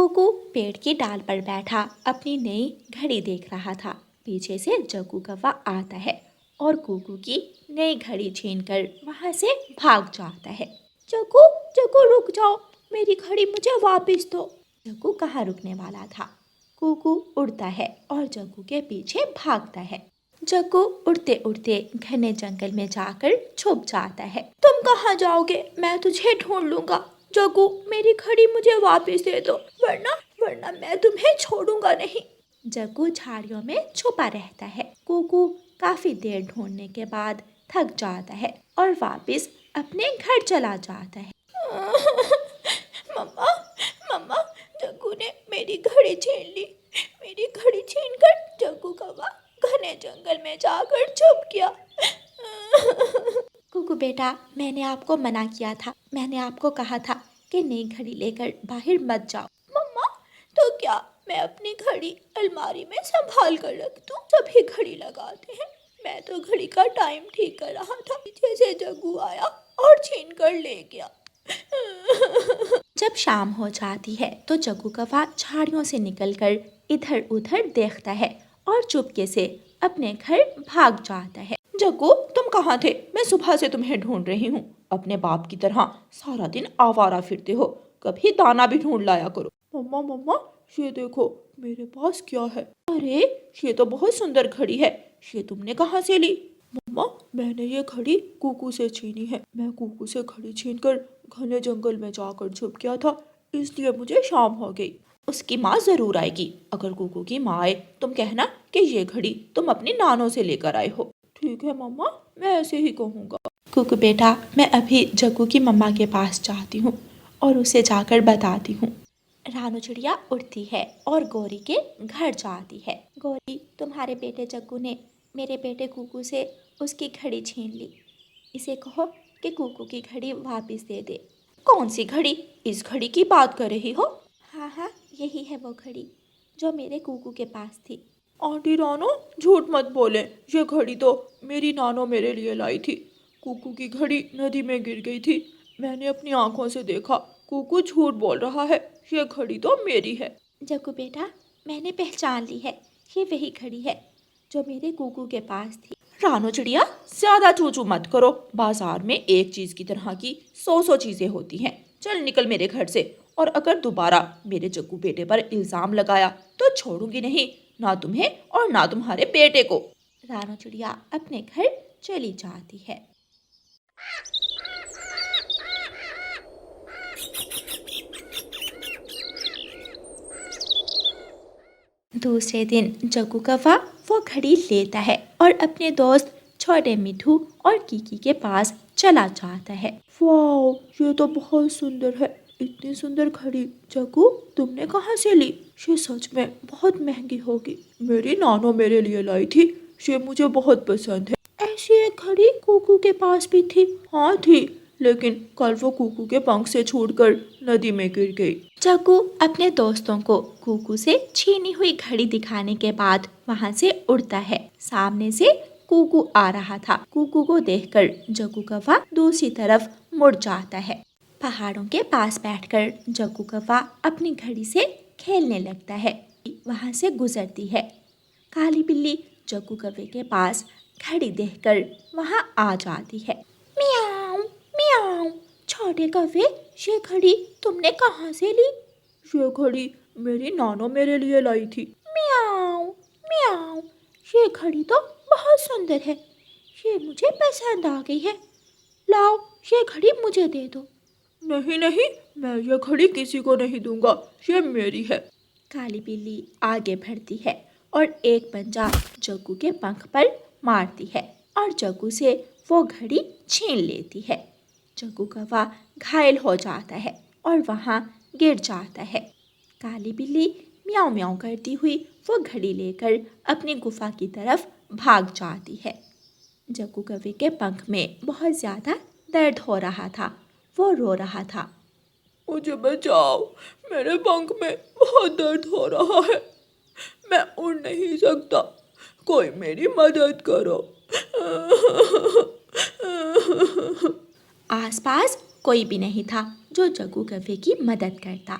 कुकू पेड़ की डाल पर बैठा अपनी नई घड़ी देख रहा था। पीछे से जग्गू कौवा आता है और कुकू की नई घड़ी छीनकर वहाँ से भाग जाता है। जग्गू जग्गू रुक जाओ, मेरी घड़ी मुझे वापस दो। जग्गू कहाँ रुकने वाला था। कुकू उड़ता है और जग्गू के पीछे भागता है। जग्गू उड़ते उड़ते घने जंगल में जाकर छुप जाता है। तुम कहाँ जाओगे, मैं तुझे ढूंढ लूंगा। जग्गू मेरी घड़ी मुझे वापस दे दो, वरना वरना मैं तुम्हें छोड़ूंगा नहीं। जग्गू झाड़ियों में छुपा रहता है। कुकू काफी देर ढूंढने के बाद थक जाता है और वापस अपने घर चला जाता है। मम्मा मम्मा, जग्गू ने मेरी घड़ी छीन ली। मेरी घड़ी छीनकर जग्गू कौवा घने जंगल में जाकर छुप गया। कुकू बेटा, मैंने आपको मना किया था। मैंने आपको कहा था कि नई घड़ी लेकर बाहर मत जाओ। मम्मा, तो क्या मैं अपनी घड़ी अलमारी में संभाल कर रख दूं? सभी घड़ी लगाते हैं। मैं तो घड़ी का टाइम ठीक कर रहा था, पीछे से जग्गू आया और छीन कर ले गया। जब शाम हो जाती है तो जग्गू कौवा झाड़ियों से निकलकर इधर उधर देखता है और चुपके से अपने घर भाग जाता है। जग्गू तुम कहाँ थे? मैं सुबह से तुम्हें ढूंढ रही हूँ। अपने बाप की तरह सारा दिन आवारा फिरते हो, कभी दाना भी ढूंढ लाया करो। मम्मा मम्मा, ये देखो मेरे पास क्या है। अरे ये तो बहुत सुंदर घड़ी है, ये तुमने कहाँ से ली? मम्मा, मैंने ये घड़ी कुकू से छीनी है। मैं कुकू से घड़ी छीनकर घने जंगल में जाकर छुप गया था, इसलिए मुझे शाम हो गई। उसकी माँ जरूर आएगी। अगर कुकू की माँ आए तुम कहना कि ये घड़ी तुम अपनी नानों से लेकर आए हो। ठीक है मम्मा, मैं ऐसे ही कहूँगा। कुकू बेटा, मैं अभी जग्गू की मम्मा के पास जाती हूँ और उसे जाकर बताती हूँ। रानू चिड़िया उड़ती है और गौरी के घर जाती है। गौरी, तुम्हारे बेटे जग्गू ने मेरे बेटे कुकू से उसकी घड़ी छीन ली। इसे कहो कि कुकू की घड़ी वापस दे दे। कौन सी घड़ी? इस घड़ी की बात कर रही हो? हाँ हाँ, यही है वो घड़ी जो मेरे कुकू के पास थी। आंटी रानो, झूठ मत बोले। ये घड़ी तो मेरी नानो मेरे लिए लाई थी। कुकू की घड़ी नदी में गिर गई थी, मैंने अपनी आंखों से देखा। कुकू झूठ बोल रहा है, ये घड़ी तो मेरी है। जग्गू बेटा, मैंने पहचान ली है, ये वही घड़ी है जो मेरे कुकू के पास थी। रानो चिड़िया, ज्यादा चूचू मत करो। बाजार में एक चीज की तरह की 100 चीजें होती हैं। चल निकल मेरे घर से, और अगर दोबारा मेरे जग्गू बेटे पर इल्जाम लगाया तो छोड़ूंगी नहीं, ना तुम्हें और ना तुम्हारे बेटे को। रानो चिड़िया अपने घर चली जाती है। दूसरे दिन जग्गू कौवा वो घड़ी लेता है और अपने दोस्त छोटे मिठू और कीकी के पास चला जाता है। वाओ, ये तो बहुत सुंदर है। इतनी सुंदर घड़ी जग्गू तुमने कहाँ से ली? ये सच में बहुत महंगी होगी। मेरी नानो मेरे लिए लाई थी, ये मुझे बहुत पसंद है। ऐसी एक घड़ी कुकू के पास भी थी? हाँ थी, लेकिन कल वो कुकू के पंख से छूटकर नदी में गिर गई। जग्गू अपने दोस्तों को कुकू से छीनी हुई घड़ी दिखाने के बाद वहाँ से उड़ता है। सामने से कुकू आ रहा था। कुकू को देखकर जग्गू कौवा दूसरी तरफ मुड़ जाता है। पहाड़ों के पास बैठकर जग्गू कौवा अपनी घड़ी से खेलने लगता है। वहाँ से गुजरती है। काली बिल्ली जग्गू कौवे के पास घड़ी देखकर वहाँ आ जाती है। मियाऊ मियाऊ, छोटे कौवे, ये घड़ी तुमने कहाँ से ली? ये घड़ी मेरी नानो मेरे लिए लाई थी। मियाऊ मियाऊ, ये घड़ी तो बहुत सुंदर है, ये मुझे पसंद आ गई है। लाओ, ये घड़ी मुझे दे दो। नहीं नहीं, मैं ये घड़ी किसी को नहीं दूंगा, ये मेरी है। काली बिल्ली आगे बढ़ती है और एक पंजा जग्गू के पंख पर मारती है और जग्गू से वो घड़ी छीन लेती है। जग्गू कौवा घायल हो जाता है और वहाँ गिर जाता है। काली बिल्ली म्याऊं म्याऊं करती हुई वो घड़ी लेकर अपनी गुफा की तरफ भाग जाती है। जग्गू कौवे के पंख में बहुत ज़्यादा दर्द हो रहा था, वो रो रहा था। मुझे बचाओ, मेरे पंख में बहुत दर्द हो रहा है, मैं उड़ नहीं सकता, कोई मेरी मदद करो। आसपास कोई भी नहीं था जो जग्गू कौवे की मदद करता।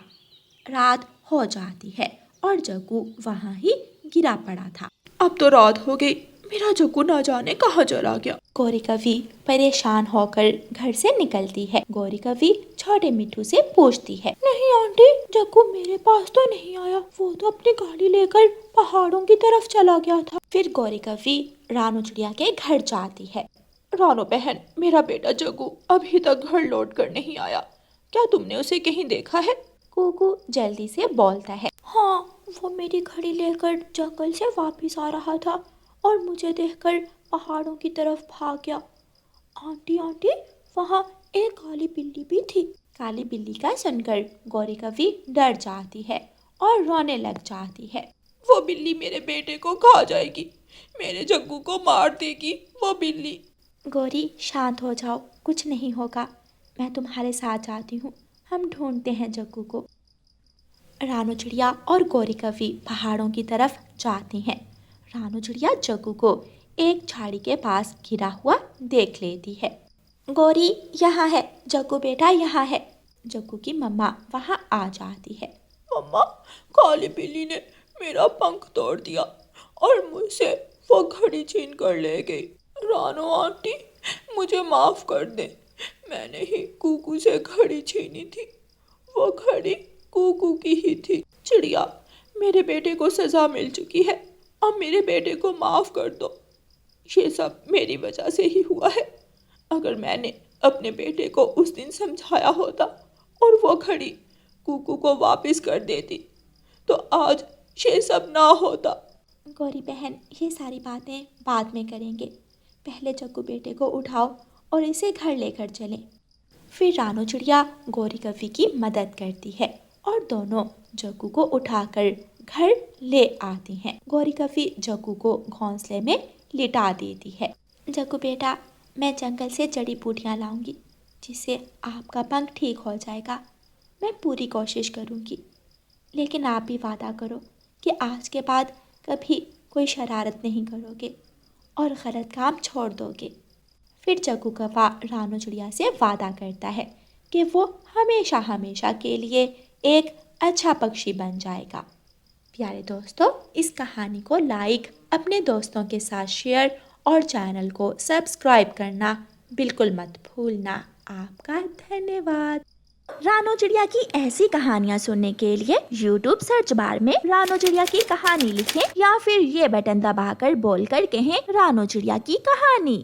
रात हो जाती है और जग्गू वहाँ ही गिरा पड़ा था। अब तो रात हो गई, मेरा जग्गू ना जाने कहाँ चला गया। गौरी कवि परेशान होकर घर से निकलती है। गौरी कवि छोटे मिट्ठू से पूछती है, नहीं आंटी, जग्गू मेरे पास तो नहीं आया, वो तो अपनी गाड़ी लेकर पहाड़ों की तरफ चला गया था। फिर गौरी कवि रानू चिड़िया के घर जाती है। रानू बहन, मेरा बेटा जग्गू अभी तक घर लौट कर नहीं आया, क्या तुमने उसे कहीं देखा है? कुकू जल्दी से बोलता है, हाँ, वो मेरी घड़ी लेकर जंगल से वापस आ रहा था और मुझे देखकर पहाड़ों की तरफ भाग गया। आंटी आंटी, वहाँ एक काली बिल्ली भी थी। काली बिल्ली का सुनकर गौरी कवि डर जाती है और रोने लग जाती है। वो बिल्ली मेरे बेटे को खा जाएगी, मेरे जग्गू को मार देगी वो बिल्ली। गौरी शांत हो जाओ, कुछ नहीं होगा, मैं तुम्हारे साथ जाती हूँ, हम ढूंढते हैं जग्गू को। रानू चिड़िया और गौरी कवि पहाड़ों की तरफ जाती हैं। रानू चिड़िया जग्गू को एक झाड़ी के पास गिरा हुआ देख लेती है। गौरी यहाँ है, जग्गू बेटा यहाँ है। जग्गू की मम्मा वहाँ आ जाती है। मम्मा, काली बिल्ली ने मेरा पंख तोड़ दिया और मुझसे वो घड़ी छीन कर ले गई। रानू आंटी, मुझे माफ कर दे, मैंने ही कुकू से घड़ी छीनी थी, वो घड़ी कुकू की ही थी। चिड़िया, मेरे बेटे को सजा मिल चुकी है, अब मेरे बेटे को माफ कर दो, ये सब मेरी वजह से ही हुआ है। अगर मैंने अपने बेटे को उस दिन समझाया होता और वो घड़ी कुकू को वापस कर देती तो आज ये सब ना होता। गौरी बहन, ये सारी बातें बाद में करेंगे, पहले जग्गू बेटे को उठाओ और इसे घर लेकर चलें। फिर रानू चिड़िया गौरी कवि की मदद करती है और दोनों जग्गू को उठाकर घर ले आती हैं। गौरी कवि जग्गू को घोंसले में लिटा देती है। जग्गू बेटा, मैं जंगल से जड़ी बूटियाँ लाऊंगी जिससे आपका पंख ठीक हो जाएगा, मैं पूरी कोशिश करूंगी, लेकिन आप भी वादा करो कि आज के बाद कभी कोई शरारत नहीं करोगे और गलत काम छोड़ दोगे। फिर जग्गू कौवा रानू चिड़िया से वादा करता है कि वो हमेशा हमेशा के लिए एक अच्छा पक्षी बन जाएगा। प्यारे दोस्तों, इस कहानी को लाइक, अपने दोस्तों के साथ शेयर और चैनल को सब्सक्राइब करना बिल्कुल मत भूलना। आपका धन्यवाद। रानू चिड़िया की ऐसी कहानियाँ सुनने के लिए YouTube सर्च बार में रानू चिड़िया की कहानी लिखें या फिर ये बटन दबाकर बोलकर कहें रानू चिड़िया की कहानी।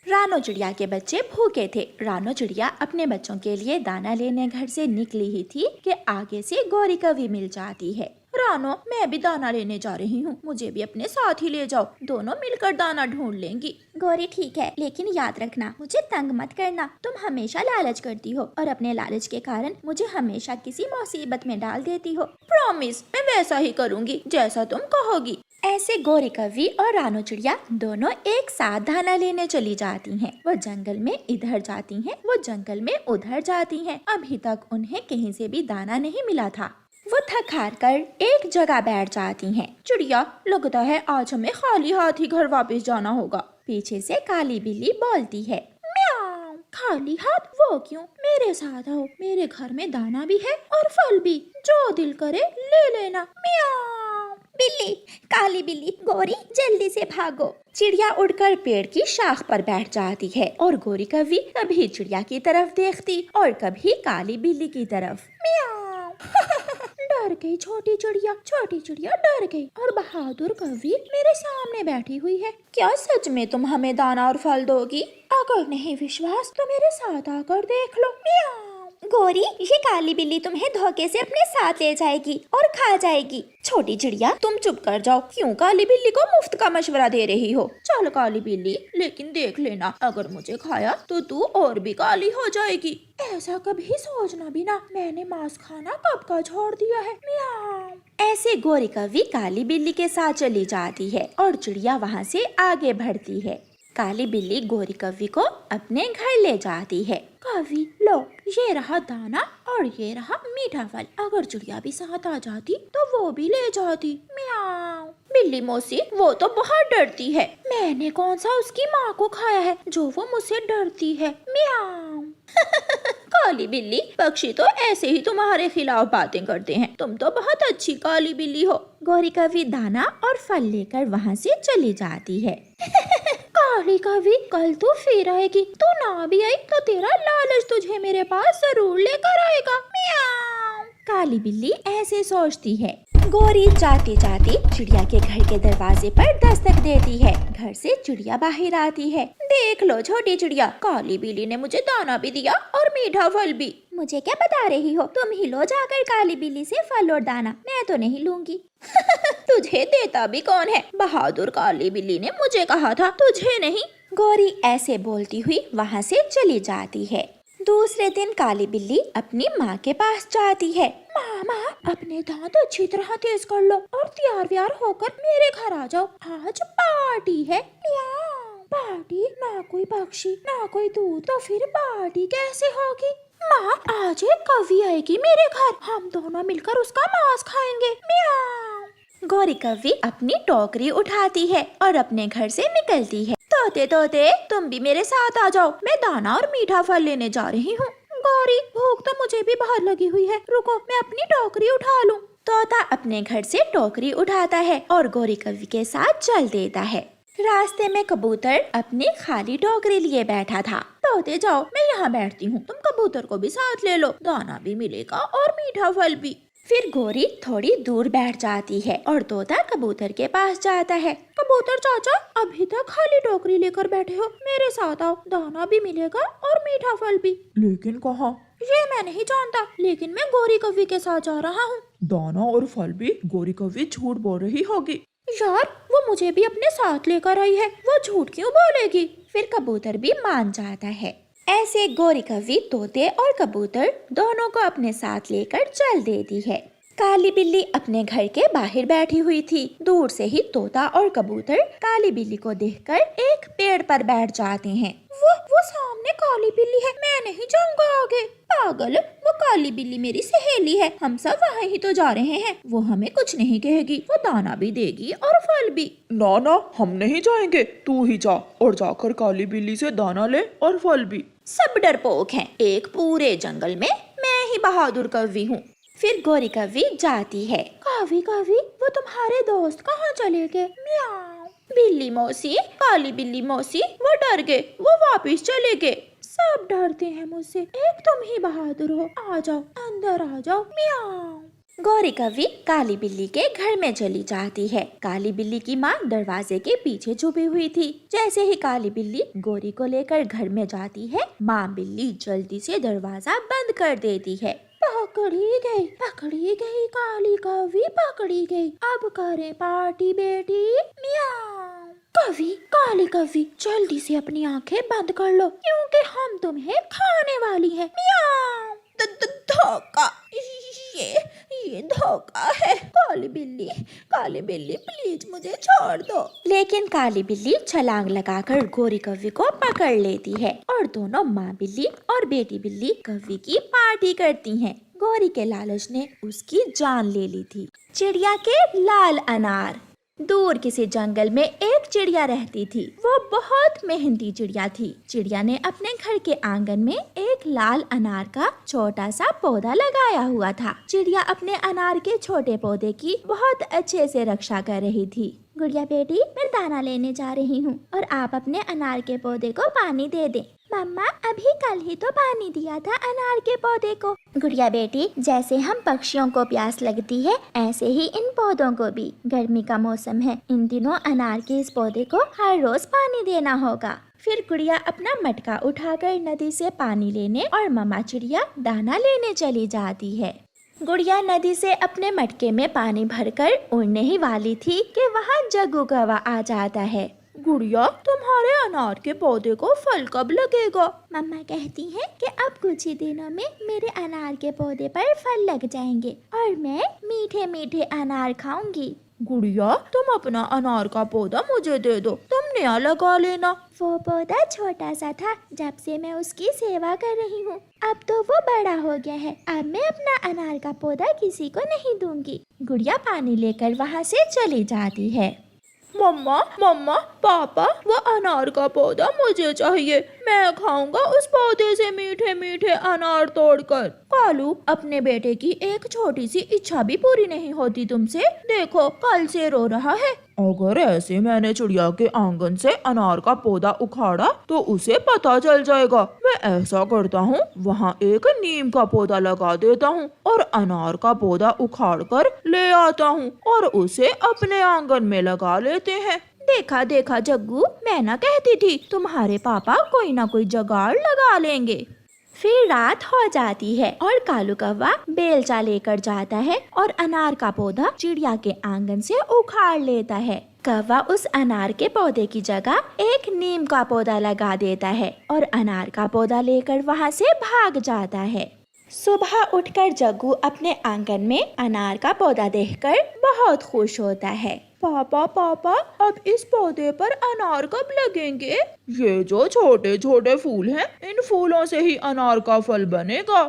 रानू चिड़िया के बच्चे भूखे थे। रानू चिड़िया अपने बच्चों के लिए दाना लेने घर से निकली ही थी कि आगे से गौरी कवि मिल जाती है। रानो, मैं भी दाना लेने जा रही हूँ, मुझे भी अपने साथ ही ले जाओ, दोनों मिलकर दाना ढूंढ लेंगी। गौरी ठीक है, लेकिन याद रखना मुझे तंग मत करना, तुम हमेशा लालच करती हो और अपने लालच के कारण मुझे हमेशा किसी मुसीबत में डाल देती हो। प्रॉमिस, मैं वैसा ही करूँगी जैसा तुम कहोगी। ऐसे गौरी कवि और रानू चिड़िया दोनों एक साथ दाना लेने चली जाती हैं। वो जंगल में इधर जाती हैं, वो जंगल में उधर जाती हैं। अभी तक उन्हें कहीं से भी दाना नहीं मिला था। वो थक हार कर एक जगह बैठ जाती हैं। चिड़िया, लगता है आज हमें खाली हाथ ही घर वापस जाना होगा। पीछे से काली बिल्ली बोलती है, म्याऊं। खाली हाथ? वो क्यों? मेरे साथ आओ, मेरे घर में दाना भी है और फल भी, जो दिल करे ले लेना। म्याऊं। बिल्ली, काली बिल्ली, गौरी जल्दी से भागो। चिड़िया उड़कर पेड़ की शाख पर बैठ जाती है और गौरी कवि कभी चिड़िया की तरफ देखती और कभी काली बिल्ली की तरफ। म्याऊं। डर गई छोटी चिड़िया डर गई और बहादुर कवि मेरे सामने बैठी हुई है। क्या सच में तुम हमें दाना और फल दोगी? अगर नहीं विश्वास तो मेरे साथ आकर देख लो। म्याऊं। गौरी, ये काली बिल्ली तुम्हें धोखे से अपने साथ ले जाएगी और खा जाएगी। छोटी चिड़िया, तुम चुप कर जाओ, क्यों काली बिल्ली को मुफ्त का मशवरा दे रही हो? चल काली बिल्ली, लेकिन देख लेना, अगर मुझे खाया तो तू और भी काली हो जाएगी। ऐसा कभी सोचना भी ना, मैंने मांस खाना कब का छोड़ दिया है। म्याऊं। ऐसे गौरी कवि काली बिल्ली के साथ चली जाती है और चिड़िया वहाँ से आगे बढ़ती है। काली बिल्ली गौरी कवि को अपने घर ले जाती है। कवि, लो, ये रहा दाना और ये रहा मीठा फल, अगर चिड़िया भी साथ आ जाती तो वो भी ले जाती। म्याऊं। बिल्ली मौसी, वो तो बहुत डरती है, मैंने कौन सा उसकी माँ को खाया है जो वो मुझसे डरती है। म्याऊं। काली बिल्ली, पक्षी तो ऐसे ही तुम्हारे खिलाफ बातें करते हैं। तुम तो बहुत अच्छी काली बिल्ली हो। गौरी कौवी दाना और फल लेकर वहाँ से चली जाती है। काली कौवी, कल तू फिर आएगी। तू ना भी आई तो तेरा लालच तुझे मेरे पास जरूर लेकर आएगा। म्याऊं। काली बिल्ली ऐसे सोचती है। गौरी जाती जाती चिड़िया के घर के दरवाजे पर दस्तक देती है। घर से चिड़िया बाहर आती है। देख लो छोटी चिड़िया, काली बिल्ली ने मुझे दाना भी दिया और मीठा फल भी। मुझे क्या बता रही हो? तुम ही लो जाकर काली बिल्ली से फल और दाना, मैं तो नहीं लूंगी। तुझे देता भी कौन है? बहादुर काली बिल्ली ने मुझे कहा था, तुझे नहीं। गौरी ऐसे बोलती हुई वहाँ से चली जाती है। दूसरे दिन काली बिल्ली अपनी माँ के पास जाती है। मामा, अपने दांत अच्छी तरह तेज कर लो और तैयार व्यार होकर मेरे घर आ जाओ। आज पार्टी है। पार्टी? ना कोई पक्षी, ना कोई दूध, तो फिर पार्टी कैसे होगी? माँ, आज एक कौवी आएगी मेरे घर, हम दोनों मिलकर उसका मांस खाएंगे। म्याऊं। गौरी कौवी अपनी टोकरी उठाती है और अपने घर से निकलती है। तोते तोते, तुम भी मेरे साथ आ जाओ, मैं दाना और मीठा फल लेने जा रही हूँ। गौरी, भूख तो मुझे भी बहुत लगी हुई है, रुको मैं अपनी टोकरी उठा लूँ। तोता अपने घर से टोकरी उठाता है और गौरी कौवी के साथ चल देता है। रास्ते में कबूतर अपनी खाली टोकरी लिए बैठा था। तोते जाओ, मैं यहाँ बैठती हूँ, तुम कबूतर को भी साथ ले लो, दाना भी मिलेगा और मीठा फल भी। फिर गौरी थोड़ी दूर बैठ जाती है और तोता कबूतर के पास जाता है। कबूतर चाचा, अभी तक खाली टोकरी लेकर बैठे हो, मेरे साथ आओ, दाना भी मिलेगा और मीठा फल भी। लेकिन कहाँ? ये मैं नहीं जानता, लेकिन मैं गौरी कौवी के साथ जा रहा हूँ। दाना और फल भी? गौरी कौवी झूठ बोल रही होगी। यार, वो मुझे भी अपने साथ लेकर आई है, वो झूठ क्यों बोलेगी? फिर कबूतर भी मान जाता है। ऐसे गौरी कौवी तोते और कबूतर दोनों को अपने साथ लेकर चल देती है। काली बिल्ली अपने घर के बाहर बैठी हुई थी। दूर से ही तोता और कबूतर काली बिल्ली को देखकर एक पेड़ पर बैठ जाते हैं। वो सामने काली बिल्ली है, मैं नहीं जाऊंगा आगे। पागल, वो काली बिल्ली मेरी सहेली है, हम सब वहाँ ही तो जा रहे हैं, वो हमें कुछ नहीं कहेगी, वो दाना भी देगी और फल भी। ना ना, हम नहीं जाएंगे, तू ही जा और जाकर काली बिल्ली से दाना ले और फल भी। सब डरपोक हैं, एक पूरे जंगल में मैं ही बहादुर कौवी हूँ। फिर गौरी कौवी जाती है। कौवी कौवी, वो तुम्हारे दोस्त कहाँ चले गए? म्याऊं। बिल्ली मौसी, काली बिल्ली मौसी, वो डर गए, वो वापस चले गए। सब डरते हैं मुझसे, एक तुम ही बहादुर हो, आ जाओ, अंदर आ जाओ। म्याऊं। गौरी कौवी काली बिल्ली के घर में चली जाती है। काली बिल्ली की माँ दरवाजे के पीछे छुपी हुई थी। जैसे ही काली बिल्ली गौरी को लेकर घर में जाती है, माँ बिल्ली जल्दी से दरवाजा बंद कर देती है। पकड़ी गई काली कौवी, पकड़ी गई, अब करे पार्टी बेटी। म्याऊं। कौवी, काली कौवी, जल्दी से अपनी आंखें बंद कर लो, क्योंकि हम तुम्हें खाने वाली हैं। म्याऊं। धोखा, ये धोखा है। काली बिल्ली प्लीज मुझे छोड़ दो। लेकिन काली बिल्ली छलांग लगाकर गौरी कौवी को पकड़ लेती है और दोनों माँ बिल्ली और बेटी बिल्ली कौवी की पार्टी करती हैं। गौरी के लालच ने उसकी जान ले ली थी। चिड़िया के लाल अनार। दूर किसी जंगल में एक चिड़िया रहती थी। वो बहुत मेहनती चिड़िया थी। चिड़िया ने अपने घर के आंगन में एक लाल अनार का छोटा सा पौधा लगाया हुआ था। चिड़िया अपने अनार के छोटे पौधे की बहुत अच्छे से रक्षा कर रही थी। गुड़िया बेटी, मैं दाना लेने जा रही हूँ और आप अपने अनार के पौधे को पानी दे दें। मम्मा, अभी कल ही तो पानी दिया था अनार के पौधे को। गुड़िया बेटी, जैसे हम पक्षियों को प्यास लगती है, ऐसे ही इन पौधों को भी। गर्मी का मौसम है, इन दिनों अनार के इस पौधे को हर रोज पानी देना होगा। फिर गुड़िया अपना मटका उठाकर नदी से पानी लेने और मम्मा चिड़िया दाना लेने चली जाती है। गुड़िया नदी से अपने मटके में पानी भरकर उड़ने ही वाली थी कि वहाँ जग्गू कौवा आ जाता है। गुड़िया, तुम्हारे अनार के पौधे को फल कब लगेगा? मम्मा कहती हैं कि अब कुछ ही दिनों में मेरे अनार के पौधे पर फल लग जाएंगे और मैं मीठे मीठे अनार खाऊंगी। गुड़िया, तुम अपना अनार का पौधा मुझे दे दो, तुम नया लगा लेना। वो पौधा छोटा सा था जब से मैं उसकी सेवा कर रही हूँ, अब तो वो बड़ा हो गया है, अब मैं अपना अनार का पौधा किसी को नहीं दूंगी। गुड़िया पानी लेकर वहाँ से चली जाती है। मम्मा मम्मा पापा, वो अनार का पौधा मुझे चाहिए। मैं खाऊंगा उस पौधे से मीठे मीठे अनार तोड़कर। कालू, अपने बेटे की एक छोटी सी इच्छा भी पूरी नहीं होती तुमसे। देखो, कल से रो रहा है। अगर ऐसे मैंने चिड़िया के आंगन से अनार का पौधा उखाड़ा तो उसे पता चल जाएगा। मैं ऐसा करता हूँ, वहाँ एक नीम का पौधा लगा देता हूँ और अनार का पौधा उखाड़ कर ले आता हूँ और उसे अपने आंगन में लगा लेते हैं। देखा देखा जग्गू, मैं ना कहती थी तुम्हारे पापा कोई ना कोई जुगाड़ लगा लेंगे। फिर रात हो जाती है और कालू कौवा बेलचा लेकर जाता है और अनार का पौधा चिड़िया के आंगन से उखाड़ लेता है। कौवा उस अनार के पौधे की जगह एक नीम का पौधा लगा देता है और अनार का पौधा लेकर वहाँ से भाग जाता है। सुबह उठकर जग्गू अपने आंगन में अनार का पौधा देखकर बहुत खुश होता है। पापा पापा, अब इस पौधे पर अनार कब लगेंगे? ये जो छोटे छोटे फूल हैं, इन फूलों से ही अनार का फल बनेगा।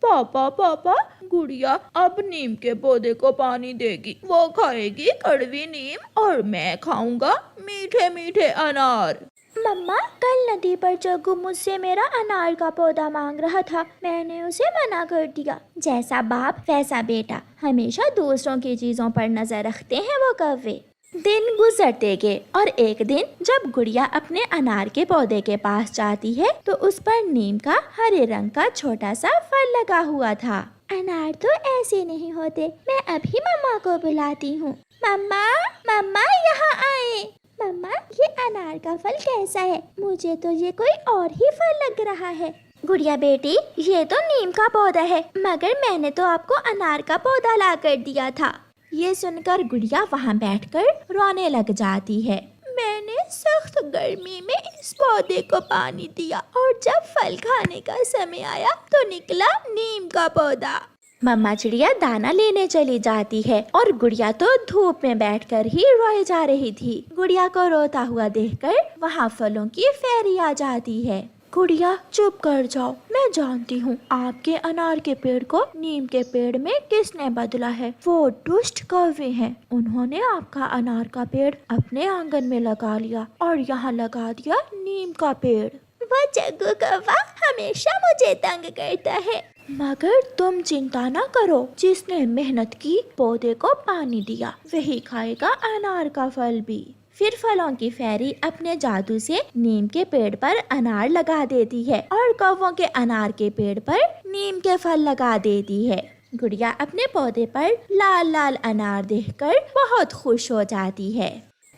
पापा पापा, गुड़िया अब नीम के पौधे को पानी देगी। वो खाएगी कड़वी नीम और मैं खाऊंगा मीठे मीठे अनार। मम्मा, कल नदी पर जग्गू मुझसे मेरा अनार का पौधा मांग रहा था। मैंने उसे मना कर दिया। जैसा बाप वैसा बेटा, हमेशा दूसरों की चीजों पर नजर रखते हैं वो कौवे। दिन गुजरते गए और एक दिन जब गुड़िया अपने अनार के पौधे के पास जाती है तो उस पर नीम का हरे रंग का छोटा सा फल लगा हुआ था। अनार तो ऐसे नहीं होते, मैं अभी मम्मा को बुलाती हूँ। मम्मा मम्मा, यहाँ आए। मम्मा, ये अनार का फल कैसा है? मुझे तो ये कोई और ही फल लग रहा है। गुड़िया बेटी, ये तो नीम का पौधा है, मगर मैंने तो आपको अनार का पौधा ला कर दिया था। ये सुनकर गुड़िया वहाँ बैठकर रोने लग जाती है। मैंने सख्त गर्मी में इस पौधे को पानी दिया और जब फल खाने का समय आया तो निकला नीम का पौधा। मम्मा चिड़िया दाना लेने चली जाती है और गुड़िया तो धूप में बैठकर ही रोए जा रही थी। गुड़िया को रोता हुआ देखकर वहाँ फलों की फेरी आ जाती है। गुड़िया, चुप कर जाओ, मैं जानती हूँ आपके अनार के पेड़ को नीम के पेड़ में किसने बदला है। वो दुष्ट कौवे हैं। उन्होंने आपका अनार का पेड़ अपने आंगन में लगा लिया और यहाँ लगा दिया नीम का पेड़। वो जग्गू कौवा हमेशा मुझे तंग करता है। मगर तुम चिंता न करो, जिसने मेहनत की पौधे को पानी दिया वही खाएगा अनार का फल भी। फिर फलों की फेरी अपने जादू से नीम के पेड़ पर अनार लगा देती है और कौवों के अनार के पेड़ पर नीम के फल लगा देती है। गुड़िया अपने पौधे पर लाल लाल अनार देखकर बहुत खुश हो जाती है।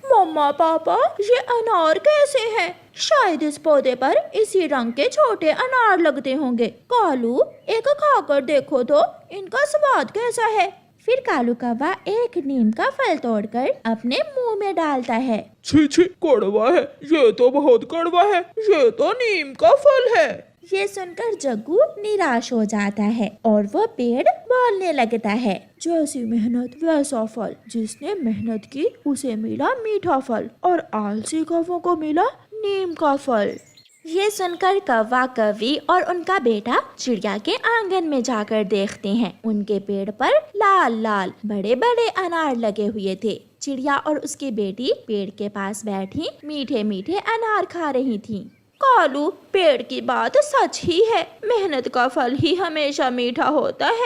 मम्मा पापा, ये अनार कैसे हैं? शायद इस पौधे पर इसी रंग के छोटे अनार लगते होंगे। कालू, एक खाकर देखो तो इनका स्वाद कैसा है। फिर कालू कौवा एक नीम का फल तोड़कर अपने मुंह में डालता है। छी छी, कड़वा है, ये तो बहुत कड़वा है, ये तो नीम का फल है। ये सुनकर जग्गू निराश हो जाता है और वो पेड़ बोलने लगता है। जैसी मेहनत वैसा फल, जिसने मेहनत की उसे मिला मीठा फल और आलसी कौवों को मिला नीम का फल। ये सुनकर कौवा कौवी और उनका बेटा चिड़िया के आंगन में जाकर देखते हैं। उनके पेड़ पर लाल लाल बड़े बड़े अनार लगे हुए थे। चिड़िया और उसकी बेटी पेड़ के पास बैठी मीठे मीठे अनार खा रही थी। कालू, पेड़ की बात सच ही है, मेहनत का फल ही हमेशा मीठा होता है।